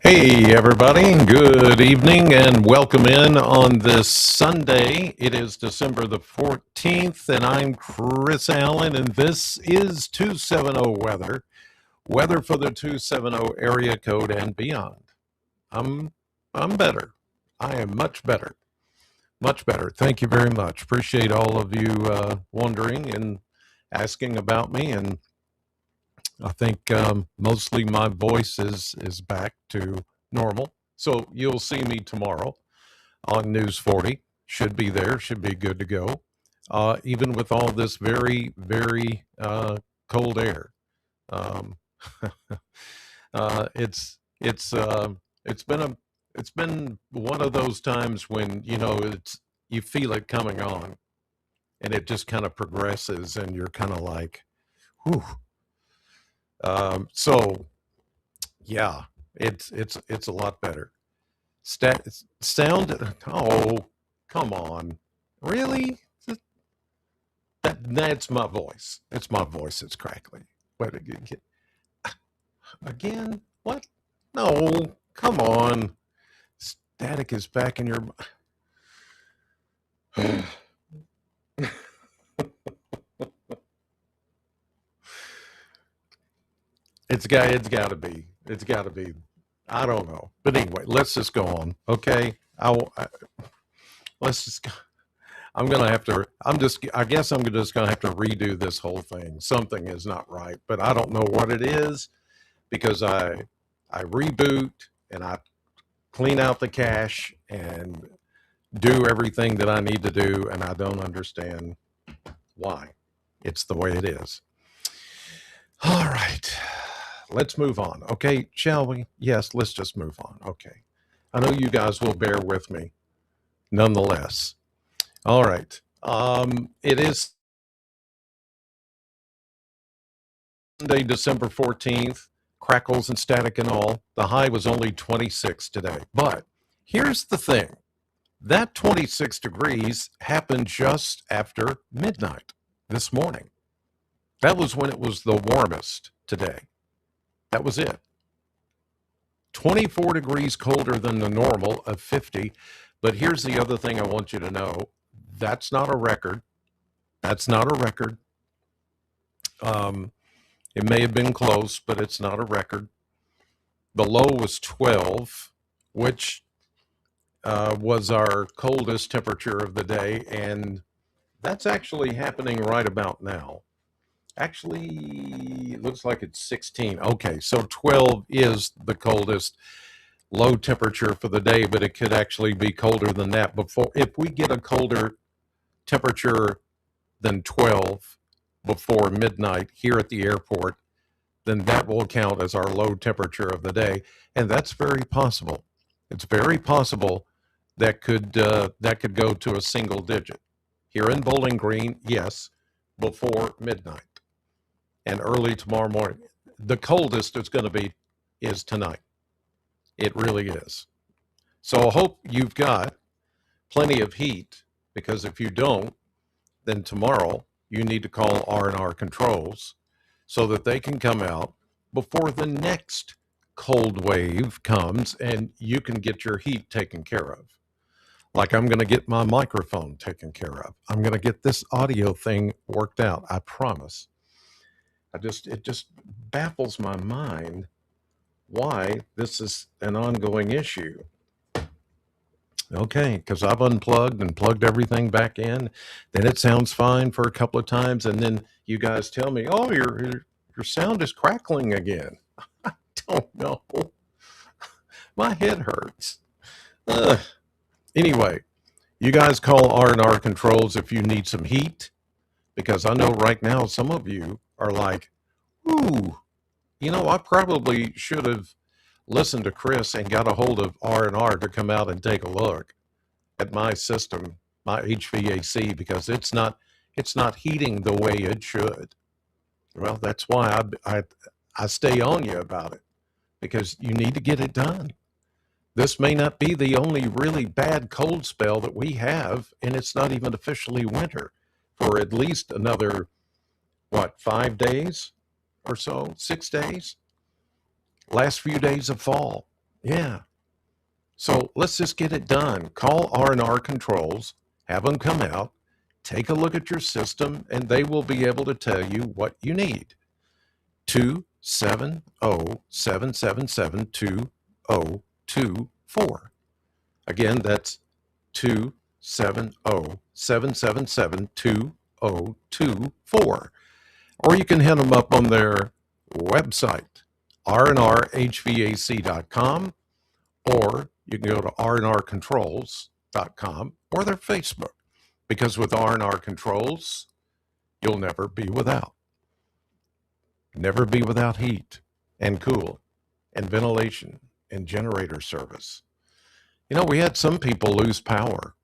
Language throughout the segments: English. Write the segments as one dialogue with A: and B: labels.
A: Hey, everybody. Good evening and welcome in on this Sunday. It is December the 14th, and I'm Chris Allen, and this is 270 weather. Weather for the 270 area code and beyond. I'm better. I am much better. Much better. Thank you very much. Appreciate all of you wondering and asking about me, and I think mostly my voice is back to normal. So you'll see me tomorrow on News 40. Should be there. Should be good to go. Even with all this very, very cold air. Um, it's been one of those times when you feel it coming on, and it just kind of progresses, and you're kind of like, whew. So yeah, it's a lot better. Sound. Oh, come on, really? That's my voice. It's my voice. It's crackly. Wait again? What? No, come on. Static is back in your. It's got to be. It's got to be. I don't know. But anyway, let's just go on. Okay. Let's just. I'm gonna have to. I guess I'm just gonna have to redo this whole thing. Something is not right, but I don't know what it is because I reboot and I clean out the cache and do everything that I need to do, and I don't understand why. It's the way it is. All right. Let's move on. Okay, shall we? Yes, let's just move on. Okay. I know you guys will bear with me nonetheless. All right. It is Sunday, December 14th. Crackles and static and all. The high was only 26 today. But here's the thing. That 26 degrees happened just after midnight this morning. That was when it was the warmest today. That was it. 24 degrees colder than the normal of 50. But here's the other thing I want you to know. That's not a record. That's not a record. It may have been close, but it's not a record. The low was 12, which was our coldest temperature of the day. And that's actually happening right about now. Actually, it looks like it's 16. Okay, so 12 is the coldest low temperature for the day, but it could actually be colder than that. If we get a colder temperature than 12 before midnight here at the airport, then that will count as our low temperature of the day, and that's very possible. It's very possible that could go to a single digit here in Bowling Green. Yes, before midnight and early tomorrow morning. The coldest it's going to be is tonight. It really is. So I hope you've got plenty of heat, because if you don't, then tomorrow you need to call R&R Controls so that they can come out before the next cold wave comes and you can get your heat taken care of. Like I'm going to get my microphone taken care of. I'm going to get this audio thing worked out. I promise. It just baffles my mind why this is an ongoing issue. Okay, because I've unplugged and plugged everything back in. Then it sounds fine for a couple of times, and then you guys tell me, "Oh, your sound is crackling again." I don't know. My head hurts. Ugh. Anyway, you guys call R&R Controls if you need some heat, because I know right now some of you are like, "Ooh, I probably should have listened to Chris and got a hold of R&R to come out and take a look at my system, my HVAC, because it's not heating the way it should." Well, that's why I stay on you about it, because you need to get it done. This may not be the only really bad cold spell that we have, and it's not even officially winter for at least another, 5 days or so, 6 days, last few days of fall. Yeah. So let's just get it done. Call R&R Controls, have them come out, take a look at your system, and they will be able to tell you what you need. 270-777-2024. Again, that's 270-777-2024. Or you can hit them up on their website, rnrhvac.com, or you can go to rnrcontrols.com or their Facebook, because with R&R Controls, you'll never be without heat and cool and ventilation and generator service. We had some people lose power,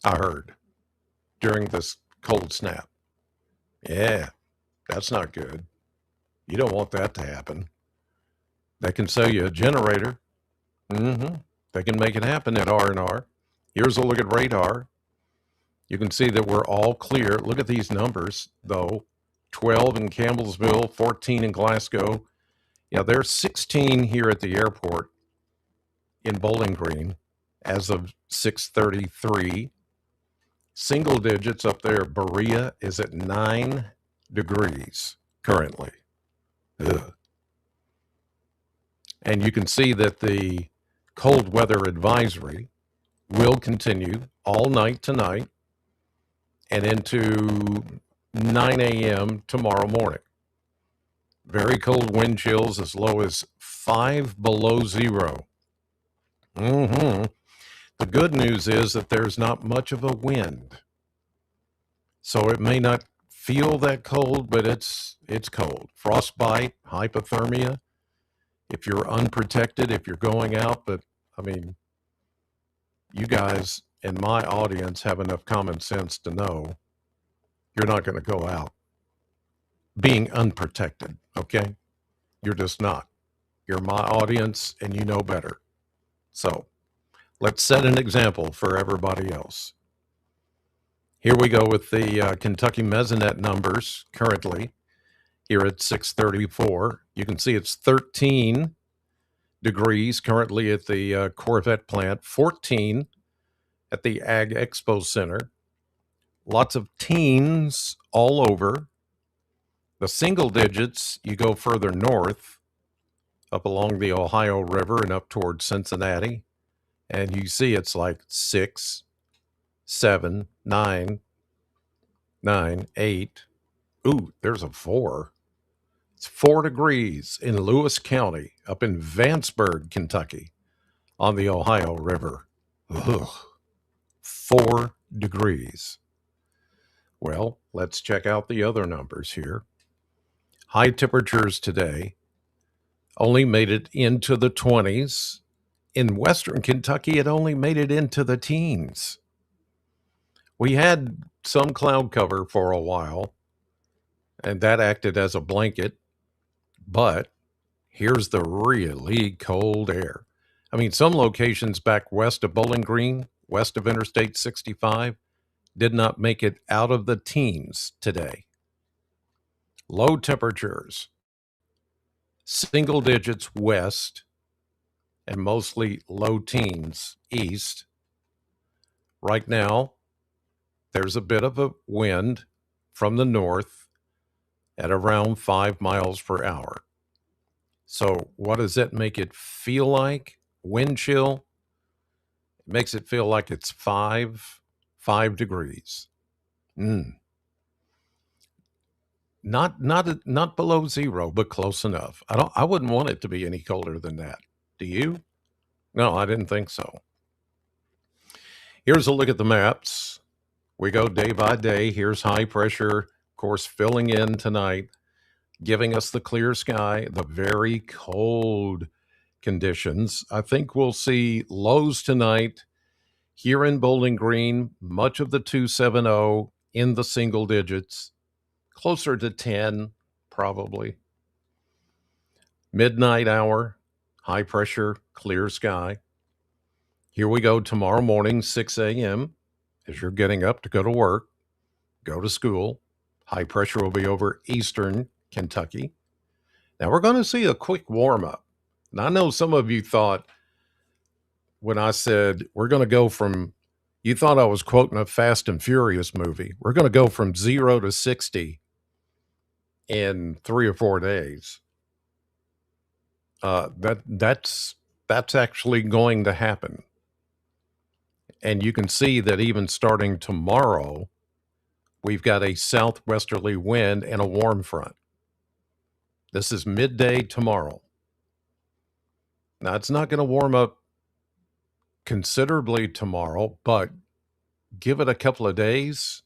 A: I heard, during this cold snap. Yeah, that's not good. You don't want that to happen. They can sell you a generator. They can make it happen at R&R. Here's a look at radar. You can see that we're all clear. Look at these numbers, though. 12 in Campbellsville, 14 in Glasgow. Yeah, there's 16 here at the airport in Bowling Green as of 6:33. Single digits up there. Berea is at 9 degrees currently. Ugh. And you can see that the cold weather advisory will continue all night tonight and into 9 a.m. tomorrow morning. Very cold wind chills as low as 5 below zero. The good news is that there's not much of a wind. So it may not feel that cold, but it's cold. Frostbite, hypothermia, if you're unprotected, if you're going out. But, you guys in my audience have enough common sense to know you're not going to go out being unprotected, okay? You're just not. You're my audience, and you know better. So let's set an example for everybody else. Here we go with the Kentucky Mesonet numbers currently here at 6:34. You can see it's 13 degrees currently at the Corvette plant, 14 at the Ag Expo Center. Lots of teens all over. The single digits, you go further north, up along the Ohio River and up towards Cincinnati, and you see it's like 6, 7, 9, 8. Ooh, there's a 4. It's 4 degrees in Lewis County, up in Vanceburg, Kentucky, on the Ohio River. Ugh. 4 degrees. Well, let's check out the other numbers here. High temperatures today only made it into the 20s. In western Kentucky, it only made it into the teens. We had some cloud cover for a while, and that acted as a blanket. But here's the really cold air. Some locations back west of Bowling Green, west of Interstate 65, did not make it out of the teens today. Low temperatures, single digits west, and mostly low teens east. Right now, there's a bit of a wind from the north at around 5 miles per hour. So, what does that make it feel like? Wind chill makes it feel like it's 5 degrees. Mm. Not below zero, but close enough. I wouldn't want it to be any colder than that. Do you? No, I didn't think so. Here's a look at the maps. We go day by day. Here's high pressure, of course, filling in tonight, giving us the clear sky, the very cold conditions. I think we'll see lows tonight here in Bowling Green, much of the 270 in the single digits, closer to 10, probably. Midnight hour, high pressure, clear sky. Here we go tomorrow morning, 6 a.m. As you're getting up to go to work, go to school. High pressure will be over eastern Kentucky. Now we're going to see a quick warm up. And I know some of you thought when I said we're going to go from, you thought I was quoting a Fast and Furious movie. We're going to go from 0 to 60 in 3 or 4 days. That's actually going to happen. And you can see that even starting tomorrow, we've got a southwesterly wind and a warm front. This is midday tomorrow. Now, it's not going to warm up considerably tomorrow, but give it a couple of days,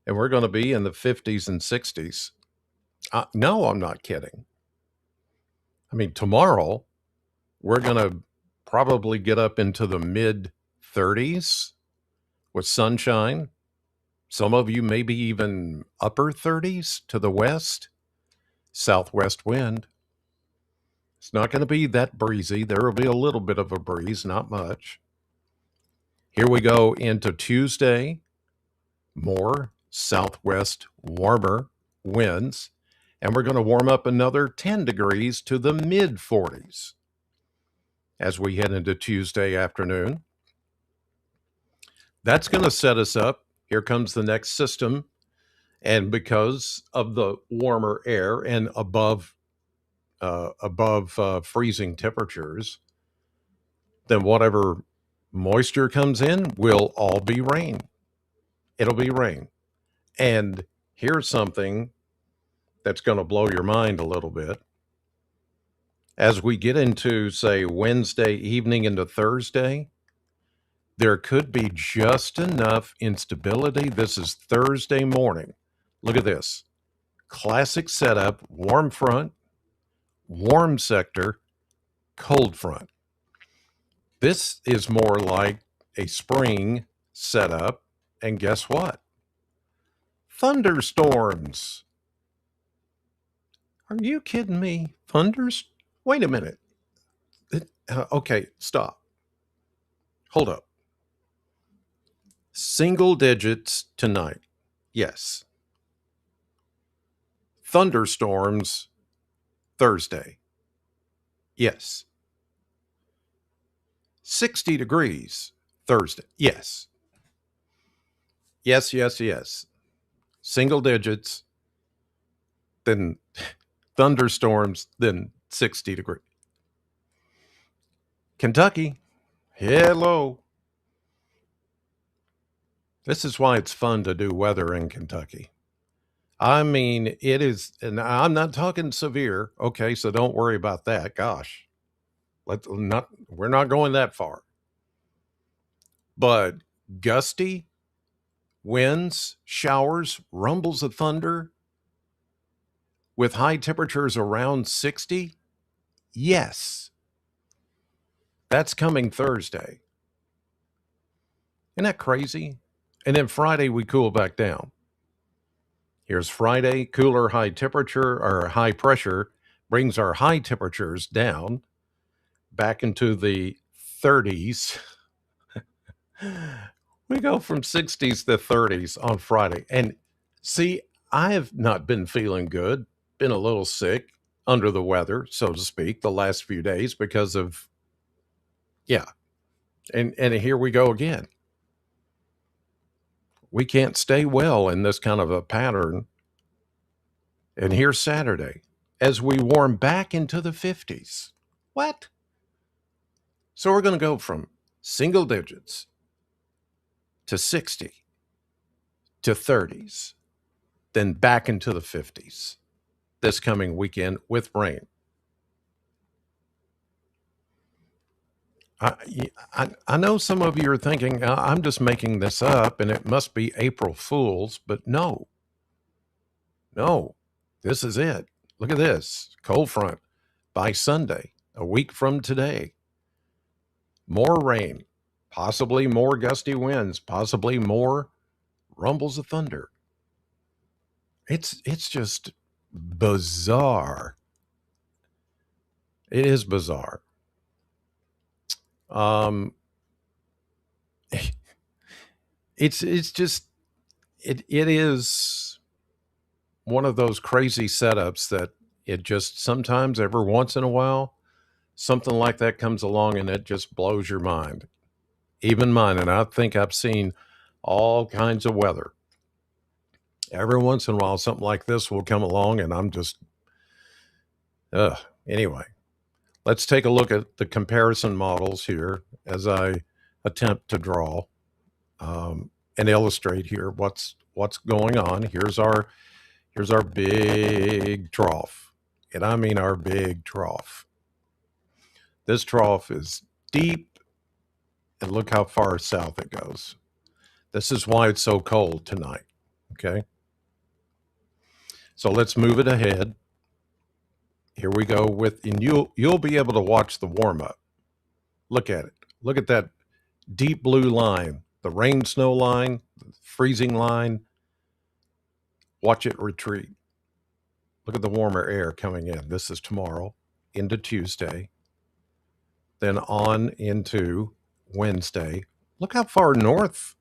A: and we're going to be in the 50s and 60s. No, I'm not kidding. I mean, tomorrow, we're going to probably get up into the mid 30s with sunshine. Some of you maybe even upper 30s to the west, southwest wind. It's not going to be that breezy. There will be a little bit of a breeze, not much. Here we go into Tuesday. More southwest warmer winds. And we're going to warm up another 10 degrees to the mid 40s as we head into Tuesday afternoon. That's going to set us up. Here comes the next system. And because of the warmer air and above freezing temperatures, then whatever moisture comes in will all be rain. It'll be rain. And here's something that's going to blow your mind a little bit. As we get into, say, Wednesday evening into Thursday, there could be just enough instability. This is Thursday morning. Look at this. Classic setup, warm front, warm sector, cold front. This is more like a spring setup. And guess what? Thunderstorms. Are you kidding me? Wait a minute. Okay, stop. Hold up. Single digits tonight. Yes. Thunderstorms Thursday. Yes. 60 degrees Thursday. Yes. Yes, yes, yes. Single digits, then thunderstorms, then 60 degrees. Kentucky, hello. This is why it's fun to do weather in Kentucky. I mean, it is, and I'm not talking severe. Okay, so don't worry about that. Gosh, we're not going that far. But gusty winds, showers, rumbles of thunder with high temperatures around 60? Yes. That's coming Thursday. Isn't that crazy? And then Friday, we cool back down. Here's Friday, cooler high temperature or high pressure brings our high temperatures down back into the 30s. We go from 60s to 30s on Friday. And see, I have not been feeling good, been a little sick, under the weather, so to speak, the last few days because of, yeah. And here we go again. We can't stay well in this kind of a pattern. And here's Saturday as we warm back into the 50s. What? So we're going to go from single digits to 60 to 30s, then back into the 50s this coming weekend with rain. I know some of you are thinking, I'm just making this up and it must be April Fool's, but no, this is it. Look at this cold front by Sunday, a week from today. More rain, possibly more gusty winds, possibly more rumbles of thunder. It's just bizarre. It is bizarre. It's just it is one of those crazy setups that it just sometimes every once in a while something like that comes along and it just blows your mind, even mine. And I think I've seen all kinds of weather. Every once in a while something like this will come along and I'm just anyway, let's take a look at the comparison models here as I attempt to draw and illustrate here what's going on. Here's our big trough, and I mean our big trough. This trough is deep, and look how far south it goes. This is why it's so cold tonight. Okay, so let's move it ahead. Here we go with, and you'll be able to watch the warm up. Look at it. Look at that deep blue line, the rain snow line, the freezing line. Watch it retreat. Look at the warmer air coming in. This is tomorrow into Tuesday, then on into Wednesday. Look how far north.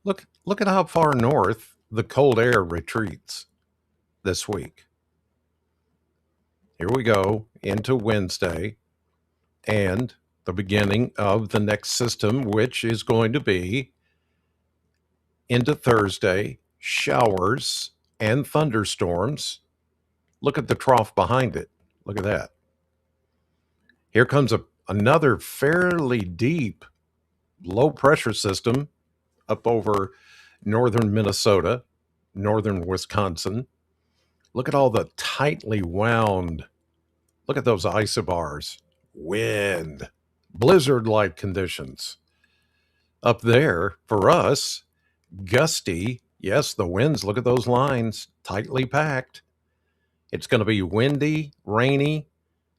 A: Look at how far north the cold air retreats this week. Here we go into Wednesday and the beginning of the next system, which is going to be into Thursday, showers and thunderstorms. Look at the trough behind it. Look at that. Here comes another fairly deep low pressure system up over northern Minnesota, northern Wisconsin. Look at all the tightly wound. Look at those isobars. Wind, blizzard-like conditions. Up there, for us, gusty. Yes, the winds, look at those lines, tightly packed. It's going to be windy, rainy,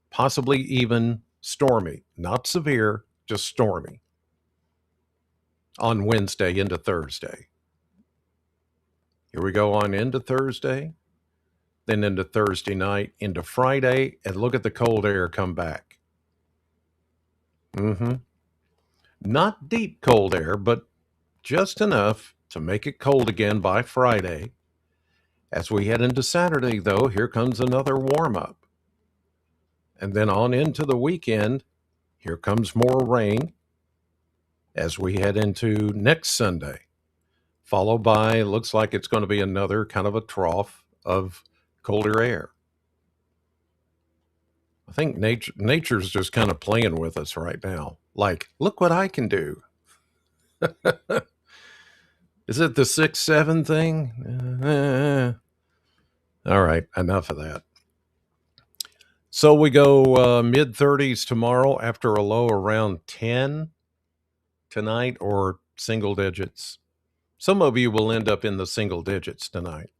A: possibly even stormy. Not severe, just stormy on Wednesday into Thursday. Here we go on into Thursday, then into Thursday night, into Friday, and look at the cold air come back. Not deep cold air, but just enough to make it cold again by Friday. As we head into Saturday, though, here comes another warm-up. And then on into the weekend, here comes more rain as we head into next Sunday, followed by, looks like it's going to be another kind of a trough of colder air. I think nature's just kind of playing with us right now. Like, look what I can do. Is it the 6-7 thing? All right, enough of that. So we go mid-30s tomorrow after a low around 10 tonight, or single digits. Some of you will end up in the single digits tonight.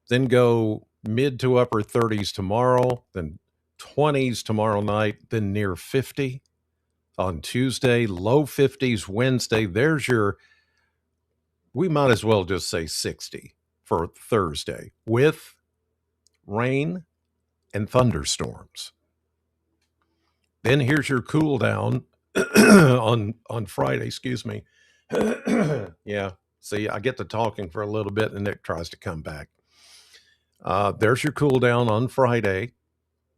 A: Then go mid to upper 30s tomorrow, then 20s tomorrow night, then near 50 on Tuesday, low 50s Wednesday. There's your, we might as well just say 60 for Thursday with rain and thunderstorms. Then here's your cool down on Friday, excuse me. Yeah, see, I get to talking for a little bit and Nick tries to come back. There's your cool down on Friday,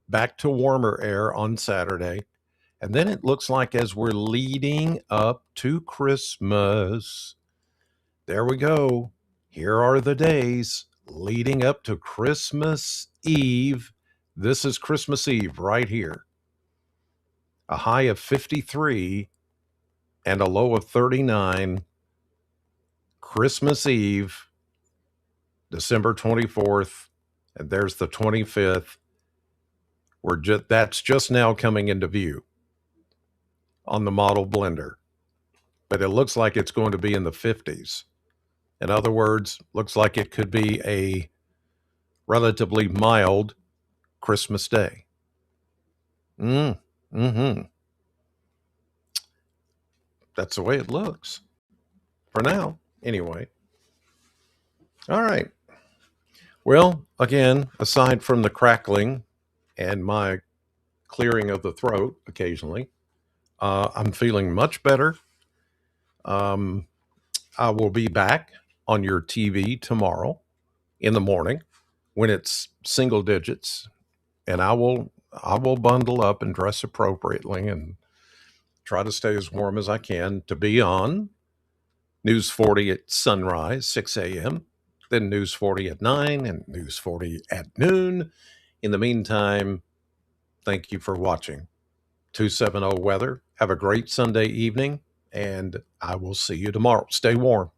A: back to warmer air on Saturday. And then it looks like as we're leading up to Christmas, There we go. Here are the days leading up to Christmas Eve. This is Christmas Eve right here. A high of 53 and a low of 39. Christmas Eve, December 24th, and there's the 25th. That's just now coming into view on the model blender, but it looks like it's going to be in the 50s. In other words, looks like it could be a relatively mild Christmas Day. Mm-hmm. That's the way it looks for now, anyway. All right. Well, again, aside from the crackling and my clearing of the throat occasionally, I'm feeling much better. I will be back on your TV tomorrow in the morning when it's single digits, and I will bundle up and dress appropriately and try to stay as warm as I can to be on News 40 at sunrise, 6 a.m., then News 40 at 9 and News 40 at noon. In the meantime, thank you for watching. 270 Weather. Have a great Sunday evening, and I will see you tomorrow. Stay warm.